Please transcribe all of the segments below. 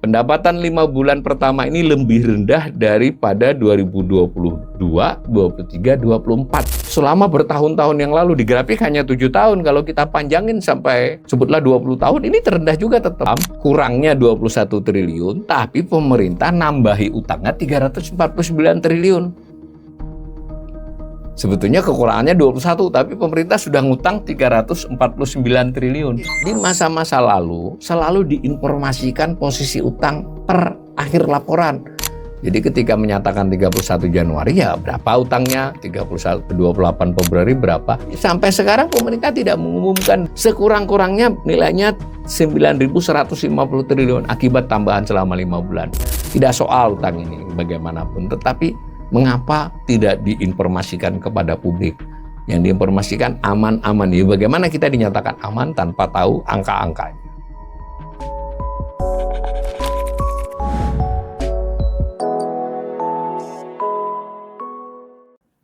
Pendapatan 5 bulan pertama ini lebih rendah daripada 2022, 23, 24. Selama bertahun-tahun yang lalu di grafik hanya 7 tahun. Kalau kita panjangin sampai sebutlah 20 tahun, ini terendah juga tetap. Kurangnya 21 triliun, tapi pemerintah nambahi utangnya 349 triliun. Sebetulnya kekurangannya 21, tapi pemerintah sudah ngutang 349 triliun. Di masa-masa lalu, selalu diinformasikan posisi utang per akhir laporan. Jadi ketika menyatakan 31 Januari, ya berapa utangnya, 28 Februari berapa. Sampai sekarang pemerintah tidak mengumumkan, sekurang-kurangnya nilainya 9.150 triliun akibat tambahan selama 5 bulan. Tidak soal utang ini bagaimanapun, tetapi mengapa tidak diinformasikan kepada publik? Yang diinformasikan aman-aman. Ya, bagaimana kita dinyatakan aman tanpa tahu angka-angkanya?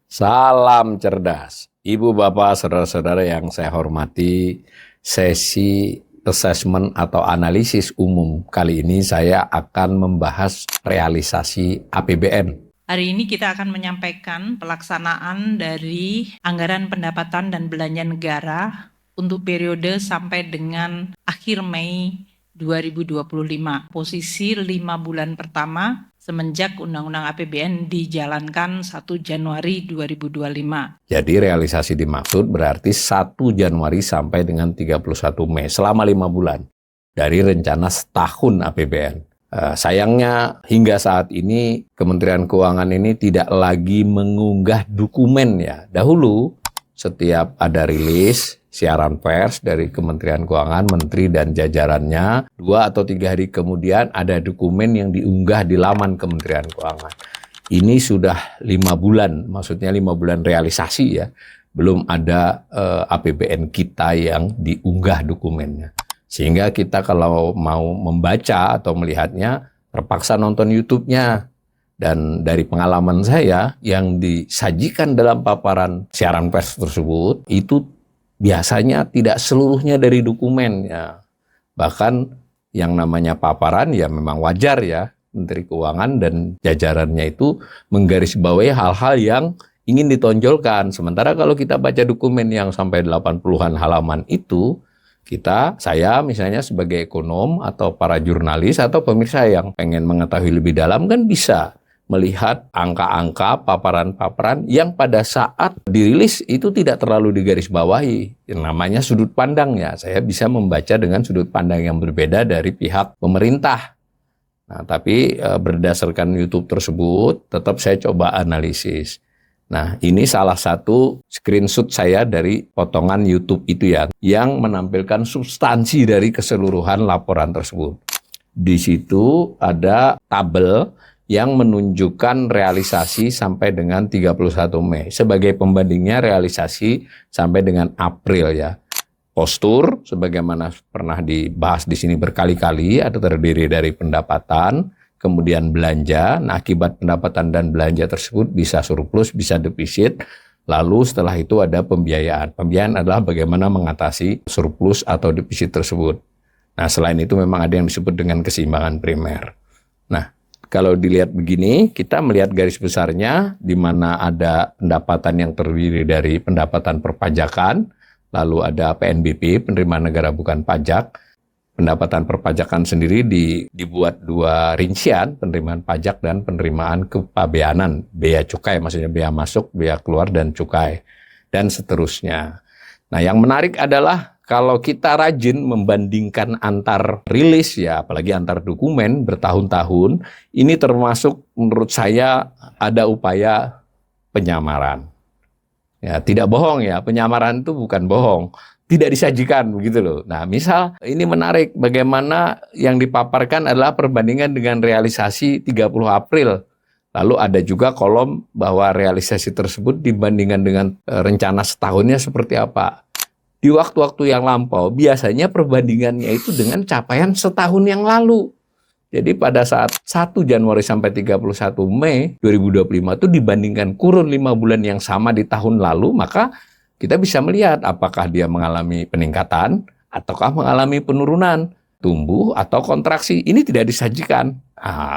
Salam cerdas. Ibu, bapak, saudara-saudara yang saya hormati, sesi assessment atau analisis umum kali ini saya akan membahas realisasi APBN. Hari ini kita akan menyampaikan pelaksanaan dari anggaran pendapatan dan belanja negara untuk periode sampai dengan akhir Mei 2025. Posisi 5 bulan pertama semenjak Undang-Undang APBN dijalankan 1 Januari 2025. Jadi realisasi dimaksud berarti 1 Januari sampai dengan 31 Mei, selama 5 bulan dari rencana setahun APBN. Sayangnya hingga saat ini Kementerian Keuangan ini tidak lagi mengunggah dokumen ya. Dahulu setiap ada rilis siaran pers dari Kementerian Keuangan, menteri dan jajarannya, 2 atau 3 hari kemudian ada dokumen yang diunggah di laman Kementerian Keuangan. Ini sudah 5 bulan, maksudnya 5 bulan realisasi ya. Belum ada APBN kita yang diunggah dokumennya. Sehingga kita kalau mau membaca atau melihatnya, terpaksa nonton YouTube-nya. Dan dari pengalaman saya, yang disajikan dalam paparan siaran pers tersebut, itu biasanya tidak seluruhnya dari dokumen. Ya. Bahkan yang namanya paparan ya memang wajar ya, Menteri Keuangan dan jajarannya itu menggarisbawahi hal-hal yang ingin ditonjolkan. Sementara kalau kita baca dokumen yang sampai 80-an halaman itu, saya misalnya sebagai ekonom atau para jurnalis atau pemirsa yang pengen mengetahui lebih dalam kan bisa melihat angka-angka, paparan-paparan yang pada saat dirilis itu tidak terlalu digarisbawahi. Yang namanya sudut pandang ya, saya bisa membaca dengan sudut pandang yang berbeda dari pihak pemerintah. Nah, tapi berdasarkan YouTube tersebut, tetap saya coba analisis. Nah, ini salah satu screenshot saya dari potongan YouTube itu ya, yang menampilkan substansi dari keseluruhan laporan tersebut. Di situ ada tabel yang menunjukkan realisasi sampai dengan 31 Mei. Sebagai pembandingnya realisasi sampai dengan April ya. Postur, sebagaimana pernah dibahas di sini berkali-kali, atau terdiri dari pendapatan, kemudian belanja. Nah, akibat pendapatan dan belanja tersebut bisa surplus, bisa defisit. Lalu setelah itu ada pembiayaan. Pembiayaan adalah bagaimana mengatasi surplus atau defisit tersebut. Nah, selain itu memang ada yang disebut dengan keseimbangan primer. Nah, kalau dilihat begini, kita melihat garis besarnya di mana ada pendapatan yang terdiri dari pendapatan perpajakan, lalu ada PNBP, penerimaan negara bukan pajak. Pendapatan perpajakan sendiri dibuat 2 rincian, penerimaan pajak dan penerimaan kepabeanan, bea cukai, maksudnya bea masuk, bea keluar, dan cukai, dan seterusnya. Nah, yang menarik adalah kalau kita rajin membandingkan antar rilis ya, apalagi antar dokumen bertahun-tahun, ini termasuk menurut saya ada upaya penyamaran. Ya, tidak bohong ya, penyamaran itu bukan bohong. Tidak disajikan begitu loh. Nah, misal ini menarik bagaimana yang dipaparkan adalah perbandingan dengan realisasi 30 April. Lalu ada juga kolom bahwa realisasi tersebut dibandingkan dengan rencana setahunnya seperti apa. Di waktu-waktu yang lampau biasanya perbandingannya itu dengan capaian setahun yang lalu. Jadi pada saat 1 Januari sampai 31 Mei 2025 itu dibandingkan kurun 5 bulan yang sama di tahun lalu, maka kita bisa melihat apakah dia mengalami peningkatan ataukah mengalami penurunan. tumbuh atau kontraksi. Ini tidak disajikan.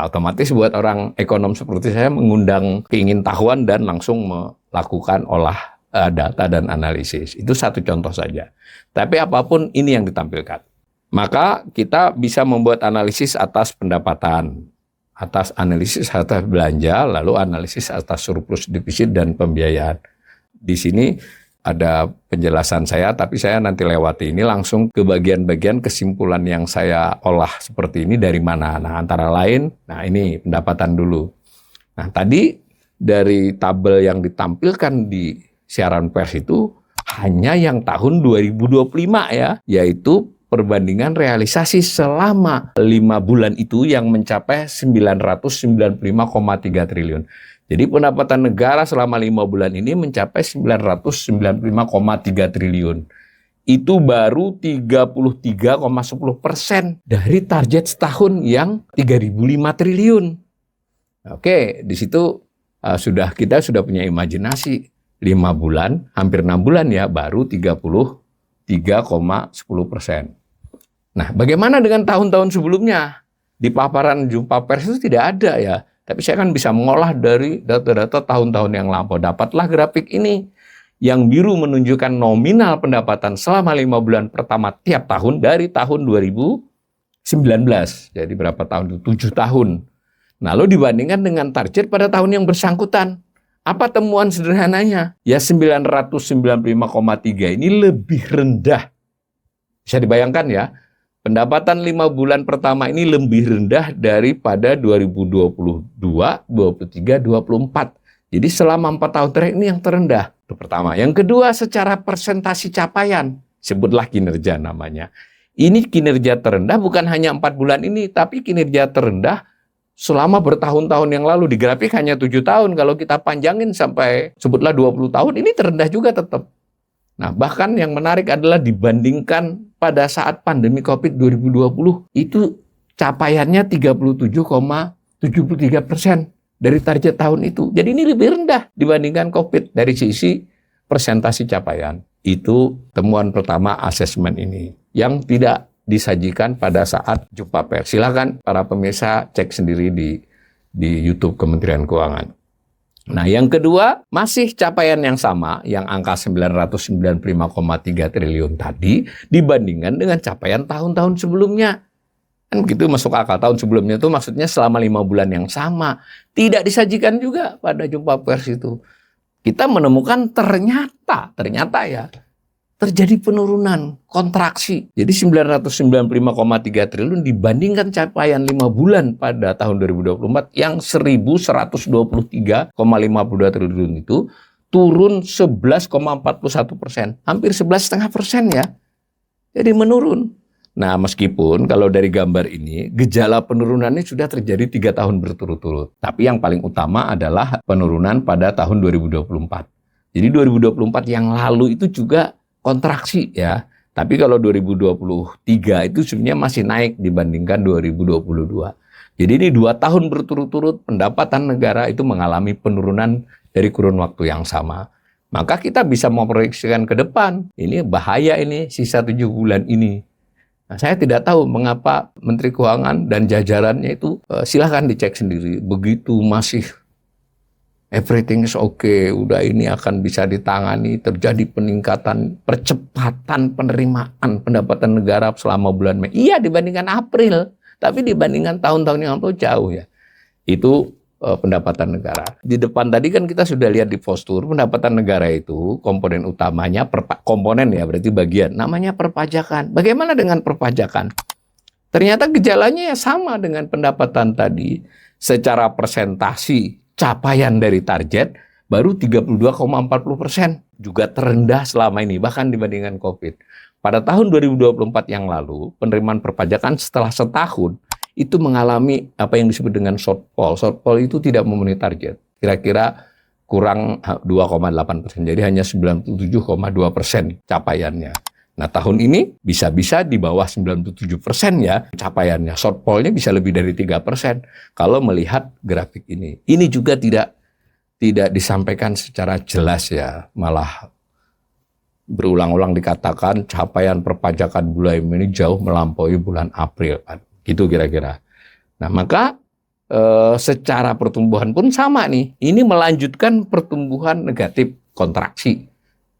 Otomatis buat orang ekonom seperti saya mengundang keingintahuan dan langsung melakukan olah data dan analisis. Itu satu contoh saja. Tapi apapun ini yang ditampilkan. Maka kita bisa membuat analisis atas pendapatan, atas analisis atas belanja, lalu analisis atas surplus defisit dan pembiayaan. Di sini ada penjelasan saya, tapi saya nanti lewati ini langsung ke bagian-bagian kesimpulan yang saya olah seperti ini dari mana. Nah, antara lain, ini pendapatan dulu. Nah, tadi dari tabel yang ditampilkan di siaran pers itu hanya yang tahun 2025 ya, yaitu perbandingan realisasi selama 5 bulan itu yang mencapai 995,3 triliun. Jadi pendapatan negara selama 5 bulan ini mencapai 995,3 triliun. Itu baru 33,10% dari target setahun yang 3.005 triliun. Oke, di situ kita sudah punya imajinasi. 5 bulan, hampir 6 bulan ya, baru 33,10%. Nah, bagaimana dengan tahun-tahun sebelumnya? Di paparan jumpa pers itu tidak ada ya. Tapi saya kan bisa mengolah dari data-data tahun-tahun yang lampau. Dapatlah grafik ini. Yang biru menunjukkan nominal pendapatan selama 5 bulan pertama tiap tahun dari tahun 2019. Jadi berapa tahun itu? 7 tahun. Lalu dibandingkan dengan target pada tahun yang bersangkutan. Apa temuan sederhananya? Ya 995,3 ini lebih rendah. Bisa dibayangkan ya. Pendapatan 5 bulan pertama ini lebih rendah daripada 2022, 23, 24. Jadi selama 4 tahun terakhir ini yang terendah. Itu pertama. Yang kedua, secara persentasi capaian. Sebutlah kinerja namanya. Ini kinerja terendah bukan hanya 4 bulan ini, tapi kinerja terendah selama bertahun-tahun yang lalu. Di grafik hanya 7 tahun. Kalau kita panjangin sampai sebutlah 20 tahun, ini terendah juga tetap. Nah, bahkan yang menarik adalah dibandingkan pada saat pandemi COVID 2020, itu capaiannya 37,73% dari target tahun itu. Jadi ini lebih rendah dibandingkan COVID dari sisi persentase capaian. Itu temuan pertama asesmen ini yang tidak disajikan pada saat jumpa pers. Silakan para pemirsa cek sendiri di YouTube Kementerian Keuangan. Nah, yang kedua, masih capaian yang sama, yang angka 995,3 triliun tadi, dibandingkan dengan capaian tahun-tahun sebelumnya. Kan begitu masuk akal. Tahun sebelumnya itu maksudnya selama 5 bulan yang sama. Tidak disajikan juga pada jumpa pers itu. Kita menemukan ternyata ya, terjadi penurunan, kontraksi. Jadi 995,3 triliun dibandingkan capaian 5 bulan pada tahun 2024 yang 1.123,52 triliun itu turun 11,41%. Hampir 11,5% ya. Jadi menurun. Nah, meskipun kalau dari gambar ini, gejala penurunannya sudah terjadi 3 tahun berturut-turut. Tapi yang paling utama adalah penurunan pada tahun 2024. Jadi 2024 yang lalu itu juga kontraksi ya. Tapi kalau 2023 itu sebenarnya masih naik dibandingkan 2022. Jadi ini 2 tahun berturut-turut pendapatan negara itu mengalami penurunan dari kurun waktu yang sama. Maka kita bisa memproyeksikan ke depan. Ini bahaya ini sisa 7 bulan ini. Nah, saya tidak tahu mengapa Menteri Keuangan dan jajarannya itu silahkan dicek sendiri. Begitu masih everything is okay, udah ini akan bisa ditangani, terjadi peningkatan, percepatan penerimaan pendapatan negara selama bulan Mei. Iya dibandingkan April, tapi dibandingkan tahun-tahun yang lalu jauh ya. Itu pendapatan negara. Di depan tadi kan kita sudah lihat di postur, pendapatan negara itu komponen utamanya, komponen ya berarti bagian, namanya perpajakan. Bagaimana dengan perpajakan? Ternyata gejalanya ya sama dengan pendapatan tadi, secara persentasi capaian dari target baru 32,40%, juga terendah selama ini bahkan dibandingkan COVID. Pada tahun 2024 yang lalu, penerimaan perpajakan setelah setahun itu mengalami apa yang disebut dengan shortfall. Shortfall itu tidak memenuhi target. Kira-kira kurang 2,8%. Jadi hanya 97,2% capaiannya. Nah, tahun ini bisa-bisa di bawah 97% ya capaiannya. Shortfall-nya bisa lebih dari 3% kalau melihat grafik ini. Ini juga tidak disampaikan secara jelas ya, malah berulang-ulang dikatakan capaian perpajakan bulan ini jauh melampaui bulan April. Gitu kira-kira. Nah, maka secara pertumbuhan pun sama nih. Ini melanjutkan pertumbuhan negatif, kontraksi.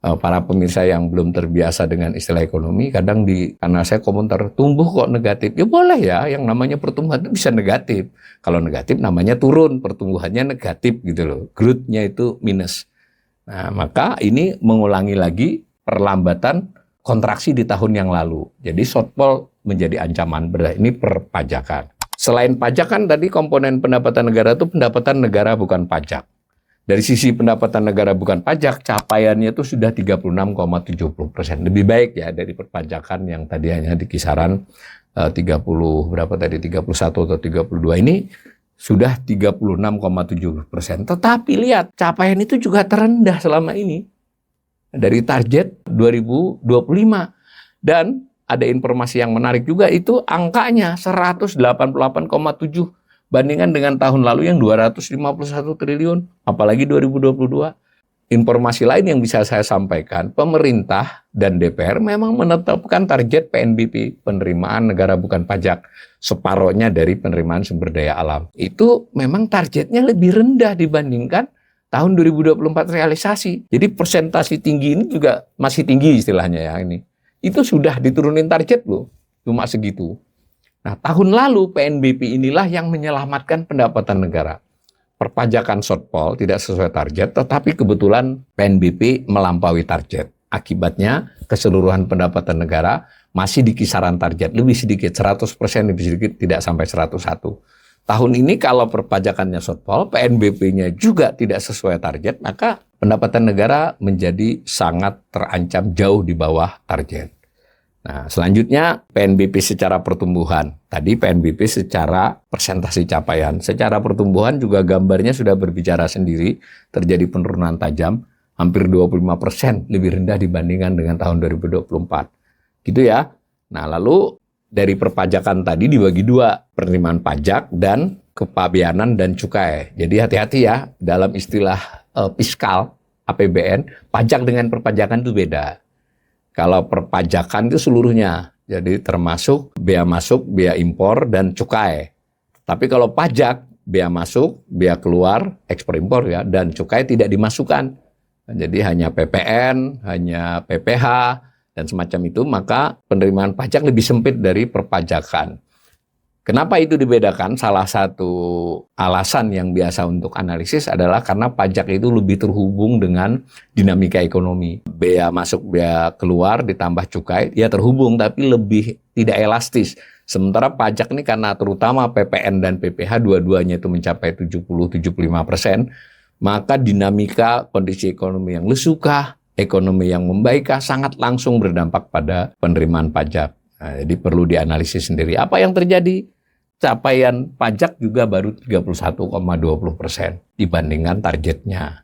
Para pemirsa yang belum terbiasa dengan istilah ekonomi, kadang karena saya komentar, tumbuh kok negatif. Ya boleh ya, yang namanya pertumbuhan itu bisa negatif. Kalau negatif namanya turun, pertumbuhannya negatif gitu loh. Growth-nya itu minus. Nah, maka ini mengulangi lagi perlambatan kontraksi di tahun yang lalu. Jadi shortfall menjadi ancaman. Ini perpajakan. Selain pajak kan tadi komponen pendapatan negara itu pendapatan negara bukan pajak. Dari sisi pendapatan negara bukan pajak, capaiannya itu sudah 36,70%. Lebih baik ya dari perpajakan yang tadi hanya di kisaran 31 atau 32. Ini sudah 36,7%. Tetapi lihat, capaian itu juga terendah selama ini dari target 2025. Dan ada informasi yang menarik juga, itu angkanya 188,7 bandingkan dengan tahun lalu yang 251 triliun, apalagi 2022. Informasi lain yang bisa saya sampaikan, pemerintah dan DPR memang menetapkan target PNBP, penerimaan negara bukan pajak, separohnya dari penerimaan sumber daya alam. Itu memang targetnya lebih rendah dibandingkan tahun 2024 realisasi. Jadi persentase tinggi ini juga masih tinggi istilahnya ya ini. Itu sudah diturunin target loh, cuma segitu. Nah, tahun lalu PNBP inilah yang menyelamatkan pendapatan negara. Perpajakan shortfall tidak sesuai target, tetapi kebetulan PNBP melampaui target. Akibatnya keseluruhan pendapatan negara masih di kisaran target, lebih sedikit, 100% lebih sedikit, tidak sampai 101. Tahun ini kalau perpajakannya shortfall, PNBP-nya juga tidak sesuai target, maka pendapatan negara menjadi sangat terancam jauh di bawah target. Nah, selanjutnya PNBP secara pertumbuhan. Tadi PNBP secara persentase capaian. Secara pertumbuhan juga gambarnya sudah berbicara sendiri, terjadi penurunan tajam, hampir 25% lebih rendah dibandingkan dengan tahun 2024. Gitu ya. Nah, lalu dari perpajakan tadi dibagi dua, penerimaan pajak dan kepabeanan dan cukai. Jadi hati-hati ya, dalam istilah fiskal APBN, pajak dengan perpajakan itu beda. Kalau perpajakan itu seluruhnya, jadi termasuk bea masuk, bea impor, dan cukai. Tapi kalau pajak, bea masuk, bea keluar, ekspor impor ya, dan cukai tidak dimasukkan. Jadi hanya PPN, hanya PPH, dan semacam itu, maka penerimaan pajak lebih sempit dari perpajakan. Kenapa itu dibedakan? Salah satu alasan yang biasa untuk analisis adalah karena pajak itu lebih terhubung dengan dinamika ekonomi. Bea masuk, bea keluar, ditambah cukai, ya terhubung tapi lebih tidak elastis. Sementara pajak ini karena terutama PPN dan PPH dua-duanya itu mencapai 70-75%, maka dinamika kondisi ekonomi yang lesukah, ekonomi yang membaikkah sangat langsung berdampak pada penerimaan pajak. Nah, jadi perlu dianalisis sendiri. Apa yang terjadi? Capaian pajak juga baru 31,20% dibandingkan targetnya.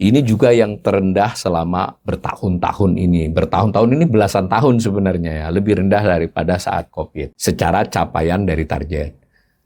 Ini juga yang terendah selama bertahun-tahun ini. Bertahun-tahun ini belasan tahun sebenarnya ya, lebih rendah daripada saat COVID. Secara capaian dari target.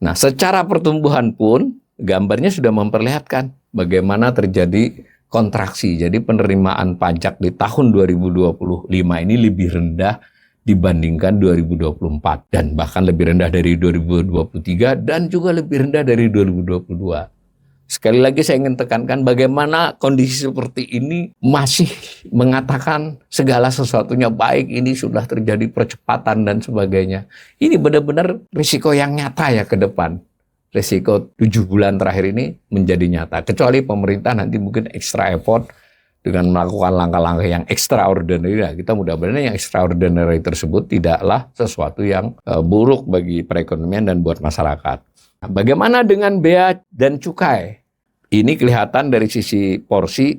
Nah, secara pertumbuhan pun gambarnya sudah memperlihatkan bagaimana terjadi kontraksi. Jadi penerimaan pajak di tahun 2025 ini lebih rendah dibandingkan 2024 dan bahkan lebih rendah dari 2023 dan juga lebih rendah dari 2022. Sekali lagi saya ingin tekankan bagaimana kondisi seperti ini masih mengatakan segala sesuatunya baik, ini sudah terjadi percepatan dan sebagainya. Ini benar-benar risiko yang nyata ya ke depan. Risiko 7 bulan terakhir ini menjadi nyata. Kecuali pemerintah nanti mungkin extra effort dengan melakukan langkah-langkah yang extraordinary. Nah, kita mudah-mudahan yang extraordinary tersebut tidaklah sesuatu yang buruk bagi perekonomian dan buat masyarakat. Nah, bagaimana dengan bea dan cukai? Ini kelihatan dari sisi porsi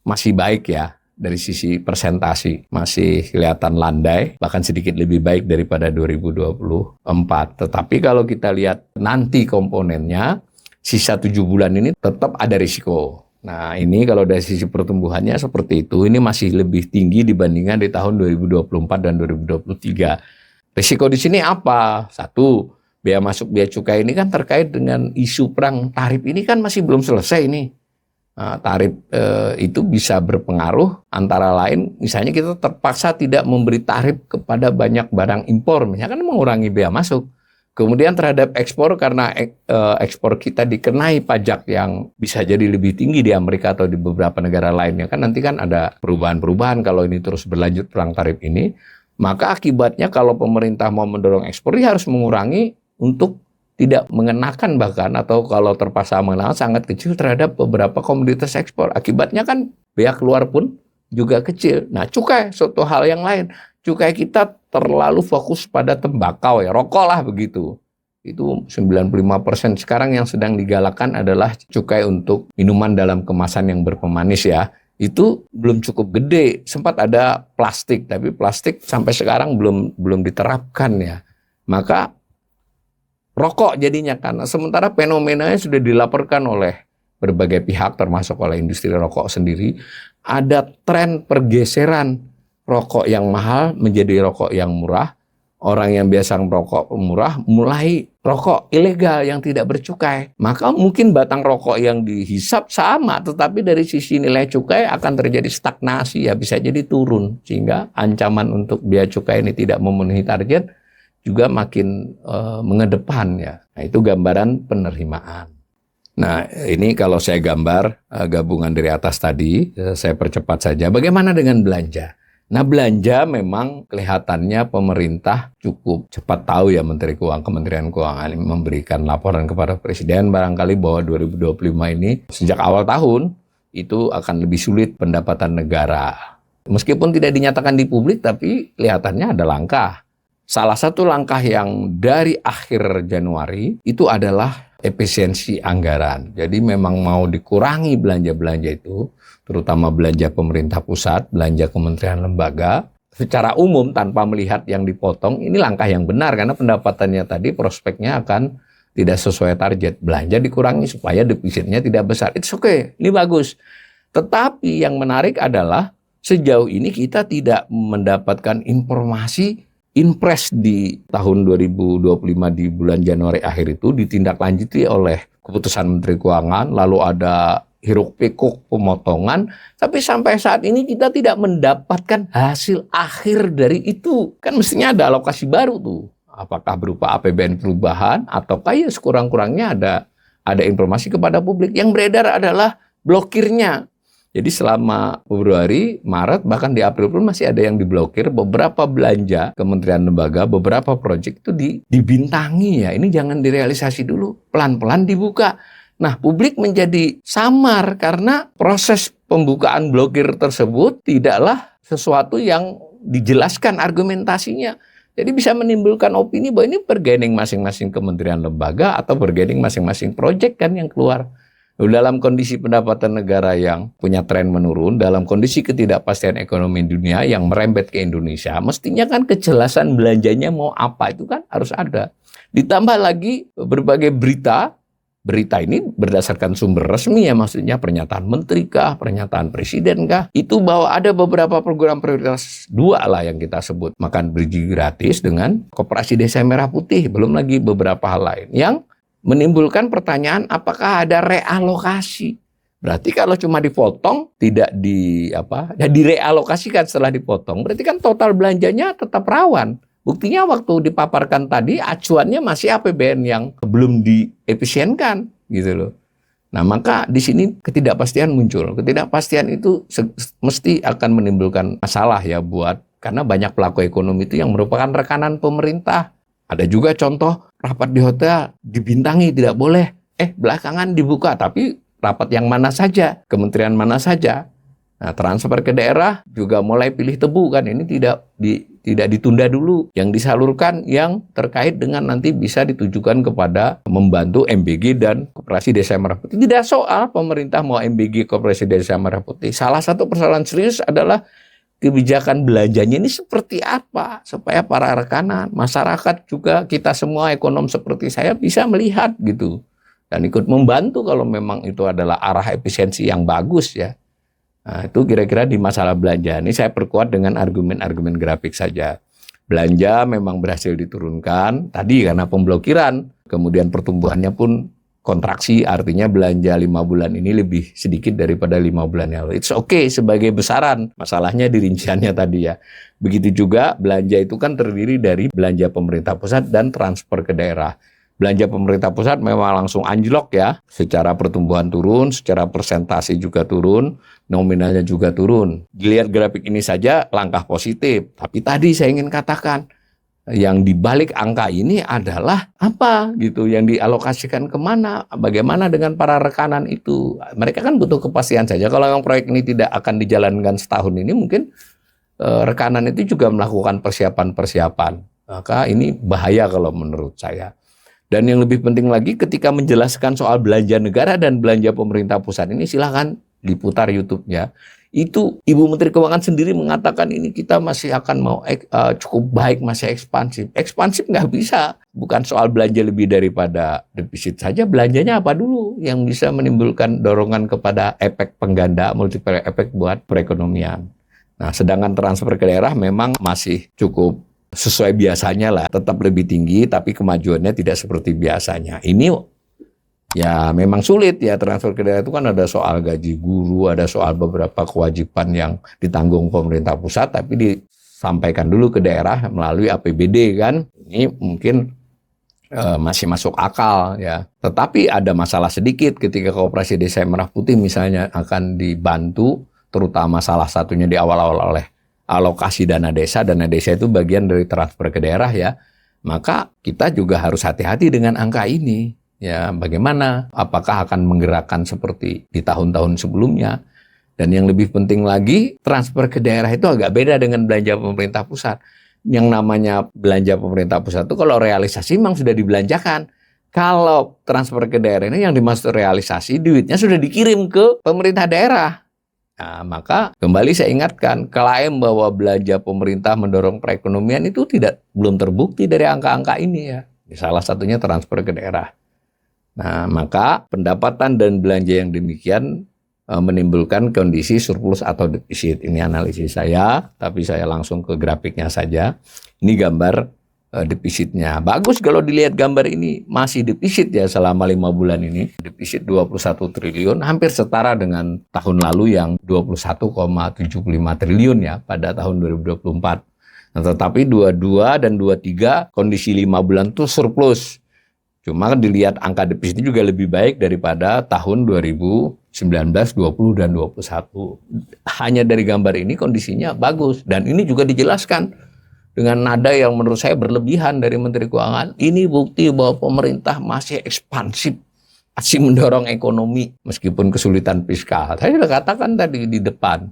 masih baik ya, dari sisi persentasi masih kelihatan landai, bahkan sedikit lebih baik daripada 2024. Tetapi kalau kita lihat nanti komponennya, sisa 7 bulan ini tetap ada risiko. Nah, ini kalau dari sisi pertumbuhannya seperti itu, ini masih lebih tinggi dibandingkan di tahun 2024 dan 2023. Risiko di sini apa? Satu, bea masuk, bea cukai ini kan terkait dengan isu perang tarif ini kan masih belum selesai ini. tarif itu bisa berpengaruh antara lain misalnya kita terpaksa tidak memberi tarif kepada banyak barang impor, misalkan mengurangi bea masuk. Kemudian terhadap ekspor karena ekspor kita dikenai pajak yang bisa jadi lebih tinggi di Amerika atau di beberapa negara lainnya, kan nanti kan ada perubahan-perubahan kalau ini terus berlanjut perang tarif ini, maka akibatnya kalau pemerintah mau mendorong ekspor dia harus mengurangi untuk tidak mengenakan bahkan atau kalau terpaksa mengenakan sangat kecil terhadap beberapa komoditas ekspor. Akibatnya kan bea keluar pun juga kecil. Nah, cukai suatu hal yang lain. Cukai kita terlalu fokus pada tembakau ya, rokok lah begitu. Itu 95%. Sekarang yang sedang digalakkan adalah cukai untuk minuman dalam kemasan yang berpemanis ya. Itu belum cukup gede. Sempat ada plastik, tapi plastik sampai sekarang belum diterapkan ya. Maka rokok jadinya karena sementara fenomenanya sudah dilaporkan oleh berbagai pihak termasuk oleh industri rokok sendiri, ada tren pergeseran rokok yang mahal menjadi rokok yang murah. Orang yang biasa merokok murah mulai rokok ilegal yang tidak bercukai. Maka mungkin batang rokok yang dihisap sama, tetapi dari sisi nilai cukai akan terjadi stagnasi ya, bisa jadi turun sehingga ancaman untuk bea cukai ini tidak memenuhi target juga makin mengedepan ya. Nah, itu gambaran penerimaan. Nah, ini kalau saya gambar gabungan dari atas tadi, saya percepat saja. Bagaimana dengan belanja? Nah, belanja memang kelihatannya pemerintah cukup cepat tahu ya, Kementerian Keuangan ini memberikan laporan kepada Presiden barangkali bahwa 2025 ini sejak awal tahun itu akan lebih sulit pendapatan negara. Meskipun tidak dinyatakan di publik, tapi kelihatannya ada langkah. Salah satu langkah yang dari akhir Januari itu adalah efisiensi anggaran. Jadi memang mau dikurangi belanja-belanja itu, terutama belanja pemerintah pusat, belanja kementerian lembaga, secara umum tanpa melihat yang dipotong. Ini langkah yang benar karena pendapatannya tadi prospeknya akan tidak sesuai target. Belanja dikurangi supaya defisitnya tidak besar. It's okay, ini bagus. Tetapi yang menarik adalah sejauh ini kita tidak mendapatkan informasi Inpres di tahun 2025 di bulan Januari akhir itu ditindaklanjuti oleh keputusan Menteri Keuangan, lalu ada hiruk-pikuk pemotongan, tapi sampai saat ini kita tidak mendapatkan hasil akhir dari itu. Kan mestinya ada alokasi baru tuh. Apakah berupa APBN perubahan ataukah ya sekurang-kurangnya ada informasi kepada publik. Yang beredar adalah blokirnya. Jadi selama Februari, Maret, bahkan di April pun masih ada yang diblokir. Beberapa belanja kementerian lembaga, beberapa proyek itu dibintangi ya. Ini jangan direalisasi dulu, pelan-pelan dibuka. Nah, publik menjadi samar karena proses pembukaan blokir tersebut tidaklah sesuatu yang dijelaskan argumentasinya. Jadi bisa menimbulkan opini bahwa ini bergening masing-masing kementerian lembaga atau bergening masing-masing proyek kan yang keluar. Dalam kondisi pendapatan negara yang punya tren menurun, dalam kondisi ketidakpastian ekonomi dunia yang merembet ke Indonesia, mestinya kan kejelasan belanjanya mau apa itu kan harus ada. Ditambah lagi berbagai berita ini berdasarkan sumber resmi ya, maksudnya pernyataan menteri kah, pernyataan presiden kah, itu bahwa ada beberapa program prioritas 2 lah yang kita sebut. Makan bergizi gratis dengan Koperasi Desa Merah Putih, belum lagi beberapa hal lain yang menimbulkan pertanyaan apakah ada realokasi. Berarti kalau cuma dipotong tidak direalokasikan setelah dipotong, berarti kan total belanjanya tetap rawan. Buktinya waktu dipaparkan tadi acuannya masih APBN yang belum diefisienkan gitu loh. Nah, maka di sini ketidakpastian muncul. Ketidakpastian itu mesti akan menimbulkan masalah ya karena banyak pelaku ekonomi itu yang merupakan rekanan pemerintah. Ada juga contoh rapat di hotel dibintangi tidak boleh. Belakangan dibuka, tapi rapat yang mana saja, kementerian mana saja. Nah, transfer ke daerah juga mulai pilih tebu kan. Ini tidak ditunda dulu. Yang disalurkan yang terkait dengan nanti bisa ditujukan kepada membantu MBG dan Koperasi Desa Merah Putih. Tidak soal pemerintah mau MBG Koperasi Desa Merah Putih. Salah satu persoalan serius adalah kebijakan belanjanya ini seperti apa supaya para rekanan, masyarakat juga kita semua ekonom seperti saya bisa melihat gitu dan ikut membantu kalau memang itu adalah arah efisiensi yang bagus ya. Nah, itu kira-kira di masalah belanja. Ini saya perkuat dengan argumen-argumen grafik saja. Belanja memang berhasil diturunkan tadi karena pemblokiran, kemudian pertumbuhannya pun kontraksi, artinya belanja 5 bulan ini lebih sedikit daripada 5 bulan yang lalu. It's okay sebagai besaran, masalahnya di rinciannya tadi ya. Begitu juga belanja itu kan terdiri dari belanja pemerintah pusat dan transfer ke daerah. Belanja pemerintah pusat memang langsung anjlok ya, secara pertumbuhan turun, secara persentase juga turun, nominalnya juga turun. Dilihat grafik ini saja langkah positif, tapi tadi saya ingin katakan, yang dibalik angka ini adalah apa gitu, yang dialokasikan kemana, bagaimana dengan para rekanan itu. Mereka kan butuh kepastian saja. Kalau yang proyek ini tidak akan dijalankan setahun ini, mungkin rekanan itu juga melakukan persiapan-persiapan. Maka ini bahaya kalau menurut saya. Dan yang lebih penting lagi, ketika menjelaskan soal belanja negara dan belanja pemerintah pusat ini, silahkan diputar YouTube-nya. Itu Ibu Menteri Keuangan sendiri mengatakan ini kita masih akan mau cukup baik, masih ekspansif. Ekspansif nggak bisa. Bukan soal belanja lebih daripada defisit saja. Belanjanya apa dulu yang bisa menimbulkan dorongan kepada efek pengganda, multiplier efek buat perekonomian. Nah, sedangkan transfer ke daerah memang masih cukup sesuai biasanya lah. Tetap lebih tinggi, tapi kemajuannya tidak seperti biasanya. Ini ya memang sulit ya, transfer ke daerah itu kan ada soal gaji guru, ada soal beberapa kewajiban yang ditanggung pemerintah pusat, tapi disampaikan dulu ke daerah melalui APBD kan. Ini mungkin masih masuk akal ya. Tetapi ada masalah sedikit ketika Koperasi Desa Merah Putih misalnya akan dibantu, terutama salah satunya di awal-awal oleh alokasi dana desa. Dana desa itu bagian dari transfer ke daerah ya. Maka kita juga harus hati-hati dengan angka ini. Ya, bagaimana? Apakah akan menggerakkan seperti di tahun-tahun sebelumnya? Dan yang lebih penting lagi, transfer ke daerah itu agak beda dengan belanja pemerintah pusat. Yang namanya belanja pemerintah pusat itu kalau realisasi memang sudah dibelanjakan. Kalau transfer ke daerah ini yang dimaksud realisasi, duitnya sudah dikirim ke pemerintah daerah. Nah, maka kembali saya ingatkan, klaim bahwa belanja pemerintah mendorong perekonomian itu belum terbukti dari angka-angka ini ya. Salah satunya transfer ke daerah. Nah, maka pendapatan dan belanja yang demikian menimbulkan kondisi surplus atau defisit. Ini analisis saya, tapi saya langsung ke grafiknya saja. Ini gambar defisitnya. Bagus kalau dilihat gambar ini, masih defisit ya selama 5 bulan ini. Defisit 21 triliun, hampir setara dengan tahun lalu yang 21,75 triliun ya pada tahun 2024. Nah, tetapi 22 dan 23 kondisi 5 bulan itu surplus. Cuma dilihat angka defisitnya juga lebih baik daripada tahun 2019, 20 dan 21. Hanya dari gambar ini kondisinya bagus. Dan ini juga dijelaskan dengan nada yang menurut saya berlebihan dari Menteri Keuangan. Ini bukti bahwa pemerintah masih ekspansif, masih mendorong ekonomi meskipun kesulitan fiskal. Saya sudah katakan tadi di depan,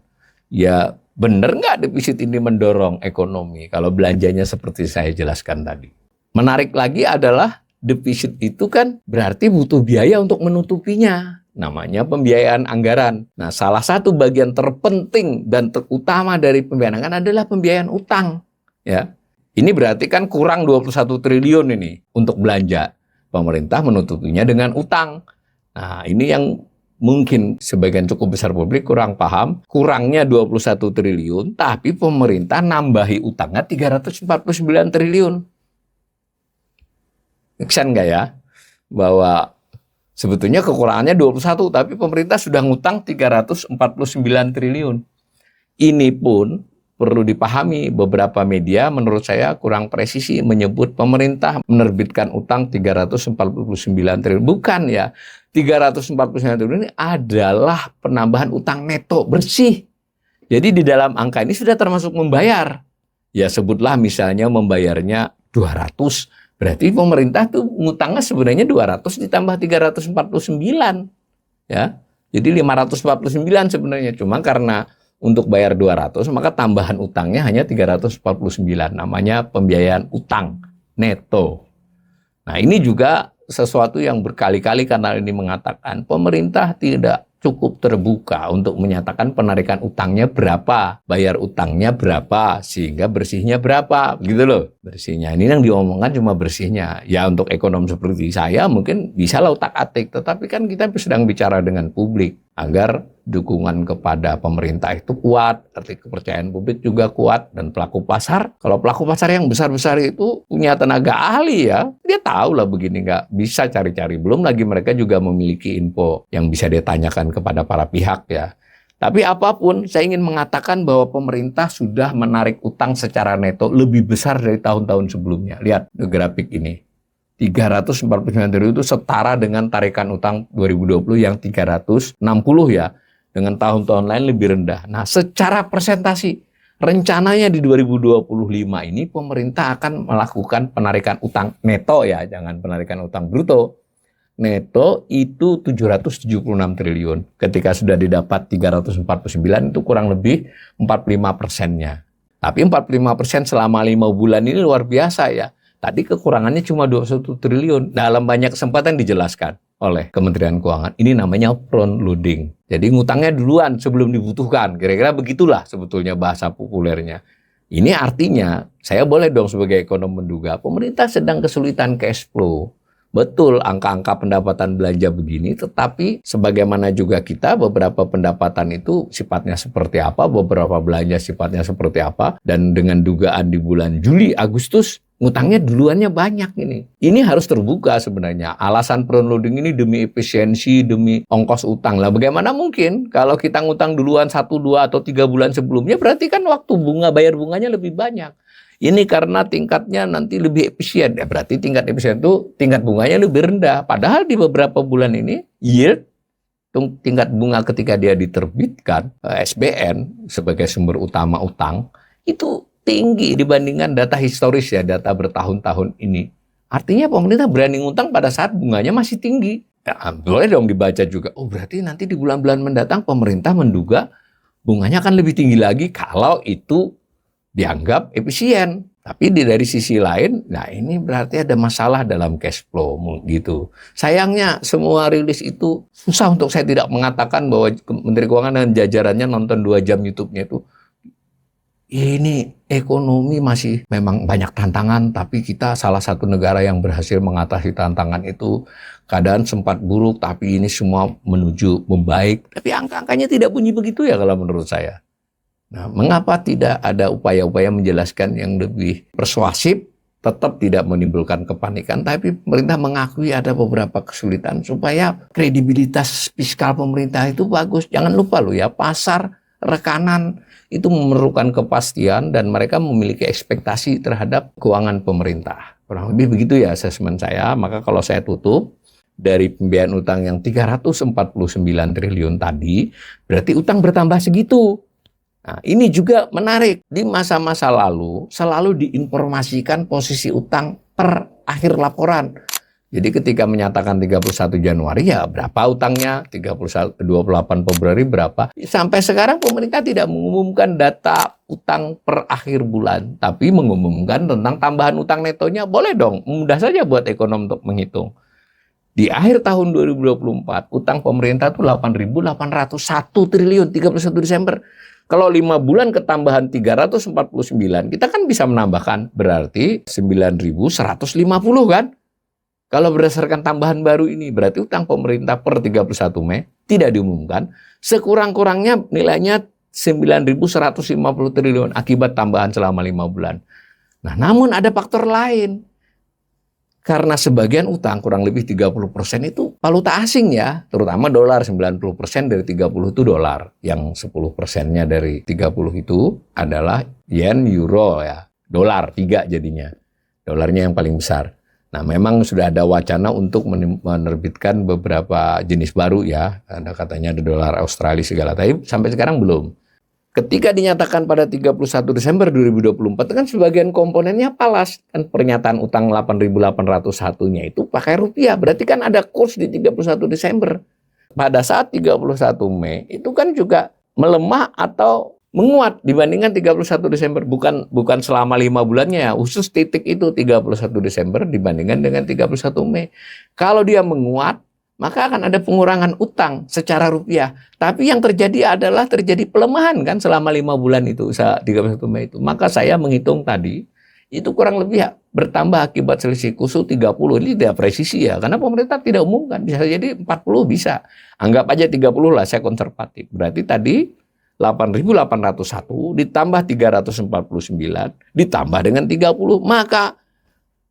ya benar nggak defisit ini mendorong ekonomi kalau belanjanya seperti saya jelaskan tadi. Menarik lagi adalah defisit itu kan berarti butuh biaya untuk menutupinya. Namanya pembiayaan anggaran. Nah, salah satu bagian terpenting dan terutama dari pembiayaan anggaran adalah pembiayaan utang. Ya, ini berarti kan kurang 21 triliun ini untuk belanja. Pemerintah menutupinya dengan utang. Nah, ini yang mungkin sebagian cukup besar publik kurang paham. Kurangnya 21 triliun, tapi pemerintah nambahi utangnya 349 triliun. Make-sense nggak ya? Bahwa sebetulnya kekurangannya 21, tapi pemerintah sudah ngutang 349 triliun. Ini pun perlu dipahami, beberapa media menurut saya kurang presisi menyebut pemerintah menerbitkan utang 349 triliun. Bukan ya, 349 triliun ini adalah penambahan utang neto bersih. Jadi di dalam angka ini sudah termasuk membayar. Ya sebutlah misalnya membayarnya 200, berarti pemerintah tuh ngutangnya sebenarnya 200 ditambah 349. Ya. Jadi 549 sebenarnya. Cuma karena untuk bayar 200, maka tambahan utangnya hanya 349. Namanya pembiayaan utang neto. Nah, ini juga sesuatu yang berkali-kali kanal ini mengatakan pemerintah tidak cukup terbuka untuk menyatakan penarikan utangnya berapa, bayar utangnya berapa, sehingga bersihnya berapa, gitu loh. Bersihnya, ini yang diomongkan cuma bersihnya. Ya untuk ekonom seperti saya mungkin bisa lah utak-atik, tetapi kan kita sedang bicara dengan publik. agar dukungan kepada pemerintah itu kuat, arti kepercayaan publik juga kuat, dan pelaku pasar, kalau pelaku pasar yang besar-besar itu punya tenaga ahli ya, dia tahu lah begini nggak bisa cari-cari. Belum lagi mereka juga memiliki info yang bisa ditanyakan kepada para pihak ya. Tapi apapun, saya ingin mengatakan bahwa pemerintah sudah menarik utang secara neto lebih besar dari tahun-tahun sebelumnya. Lihat grafik ini. 349 triliun itu setara dengan tarikan utang 2020 yang 360 ya. Dengan tahun-tahun lain lebih rendah. Nah, secara presentasi, rencananya di 2025 ini pemerintah akan melakukan penarikan utang neto ya, jangan penarikan utang bruto. Neto itu 776 triliun. Ketika sudah didapat 349 itu kurang lebih 45%-nya. Tapi 45% selama 5 bulan ini luar biasa ya. Tadi kekurangannya cuma 21 triliun. Dalam banyak kesempatan dijelaskan oleh Kementerian Keuangan. Ini namanya front loading. Jadi ngutangnya duluan sebelum dibutuhkan. Kira-kira begitulah sebetulnya bahasa populernya. Ini artinya, saya boleh dong sebagai ekonom menduga, pemerintah sedang kesulitan cash flow. Betul, angka-angka pendapatan belanja begini, tetapi sebagaimana juga kita, beberapa pendapatan itu sifatnya seperti apa, beberapa belanja sifatnya seperti apa, dan dengan dugaan di bulan Juli, Agustus, ngutangnya duluannya banyak ini. Ini harus terbuka sebenarnya. Alasan front loading ini demi efisiensi, demi ongkos utang. Lah bagaimana mungkin kalau kita ngutang duluan 1, 2, atau 3 bulan sebelumnya, berarti kan waktu bunga, bayar bunganya lebih banyak. Ini karena tingkatnya nanti lebih efisien. Ya berarti tingkat efisien itu tingkat bunganya lebih rendah. Padahal di beberapa bulan ini yield, tingkat bunga ketika dia diterbitkan, SBN sebagai sumber utama utang, itu tinggi dibandingkan data historis ya, data bertahun-tahun ini. Artinya pemerintah berani ngutang pada saat bunganya masih tinggi. Ya, boleh dong dibaca juga, oh berarti nanti di bulan-bulan mendatang pemerintah menduga bunganya akan lebih tinggi lagi kalau itu dianggap efisien. Tapi dari sisi lain, nah ini berarti ada masalah dalam cash flow gitu. Sayangnya semua rilis itu susah untuk saya tidak mengatakan bahwa Menteri Keuangan dan jajarannya nonton 2 jam YouTube-nya itu. Ini ekonomi masih memang banyak tantangan, tapi kita salah satu negara yang berhasil mengatasi tantangan itu. Keadaan sempat buruk, tapi ini semua menuju membaik. Tapi angka-angkanya tidak bunyi begitu ya kalau menurut saya. Nah, mengapa tidak ada upaya-upaya menjelaskan yang lebih persuasif, tetap tidak menimbulkan kepanikan, tapi pemerintah mengakui ada beberapa kesulitan supaya kredibilitas fiskal pemerintah itu bagus. Jangan lupa loh ya, pasar, rekanan, itu memerlukan kepastian dan mereka memiliki ekspektasi terhadap keuangan pemerintah. Kurang lebih begitu ya asesmen saya. Maka kalau saya tutup, dari pembiayaan utang yang 349 triliun tadi, berarti utang bertambah segitu. Nah, ini juga menarik. Di masa-masa lalu, selalu diinformasikan posisi utang per akhir laporan. Jadi ketika menyatakan 31 Januari, ya berapa utangnya, 28 Februari berapa. Sampai sekarang pemerintah tidak mengumumkan data utang per akhir bulan, tapi mengumumkan tentang tambahan utang netonya. Boleh dong, mudah saja buat ekonom untuk menghitung. Di akhir tahun 2024, utang pemerintah itu 8.801 triliun, 31 Desember. Kalau 5 bulan ketambahan 349, kita kan bisa menambahkan berarti 9.150 kan? Kalau berdasarkan tambahan baru ini, berarti utang pemerintah per 31 Mei tidak diumumkan, sekurang-kurangnya nilainya 9.150 triliun akibat tambahan selama 5 bulan. Nah, namun ada faktor lain. Karena sebagian utang, kurang lebih 30% itu valuta asing ya, terutama dolar, 90% dari 30 itu dolar. Yang 10%-nya dari 30 itu adalah yen, euro ya, dolar 3 jadinya. Dolarnya yang paling besar. Nah, memang sudah ada wacana untuk menerbitkan beberapa jenis baru ya. Ada katanya ada dolar Australia segala, tapi sampai sekarang belum. Ketika dinyatakan pada 31 Desember 2024 kan sebagian komponennya falas. Kan pernyataan utang 8.801-nya itu pakai rupiah. Berarti kan ada kurs di 31 Desember. Pada saat 31 Mei itu kan juga melemah atau menguat dibandingkan 31 Desember. Bukan selama 5 bulannya ya, khusus titik itu 31 Desember dibandingkan dengan 31 Mei. Kalau dia menguat, maka akan ada pengurangan utang secara rupiah. Tapi yang terjadi adalah terjadi pelemahan kan selama 5 bulan itu, 31 Mei itu. Maka saya menghitung tadi, itu kurang lebih ya, bertambah akibat selisih kursus 30. Ini tidak presisi ya, karena pemerintah tidak umumkan. Bisa jadi 40 bisa. Anggap aja 30 lah, saya konservatif. Berarti tadi 8.801 ditambah 349 ditambah dengan 30. Maka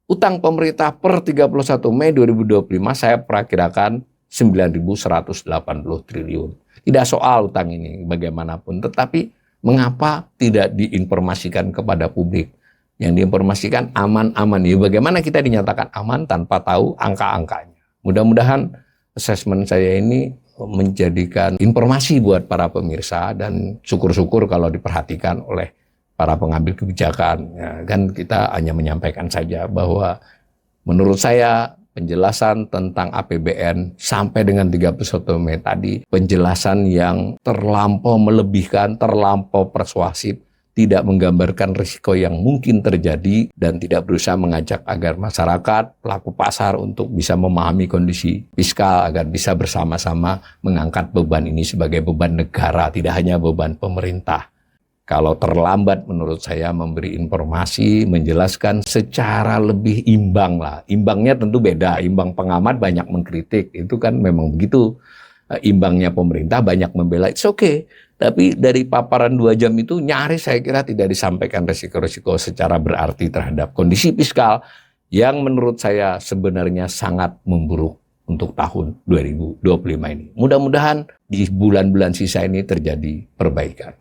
utang pemerintah per 31 Mei 2025 saya perakirakan 9.180 triliun. Tidak soal utang ini bagaimanapun, tetapi mengapa tidak diinformasikan kepada publik? Yang diinformasikan aman-aman. Ya, bagaimana kita dinyatakan aman tanpa tahu angka-angkanya? Mudah-mudahan asesmen saya ini menjadikan informasi buat para pemirsa dan syukur-syukur kalau diperhatikan oleh para pengambil kebijakan. Ya, kan kita hanya menyampaikan saja bahwa menurut saya penjelasan tentang APBN sampai dengan 31 Mei tadi, penjelasan yang terlampau melebihkan, terlampau persuasif, tidak menggambarkan risiko yang mungkin terjadi dan tidak berusaha mengajak agar masyarakat, pelaku pasar untuk bisa memahami kondisi fiskal agar bisa bersama-sama mengangkat beban ini sebagai beban negara, tidak hanya beban pemerintah. Kalau terlambat menurut saya memberi informasi, menjelaskan secara lebih imbang lah. Imbangnya tentu beda, imbang pengamat banyak mengkritik, itu kan memang begitu. Imbangnya pemerintah banyak membela, it's okay. Tapi dari paparan 2 jam itu nyaris saya kira tidak disampaikan resiko-resiko secara berarti terhadap kondisi fiskal yang menurut saya sebenarnya sangat memburuk untuk tahun 2025 ini. Mudah-mudahan di bulan-bulan sisa ini terjadi perbaikan.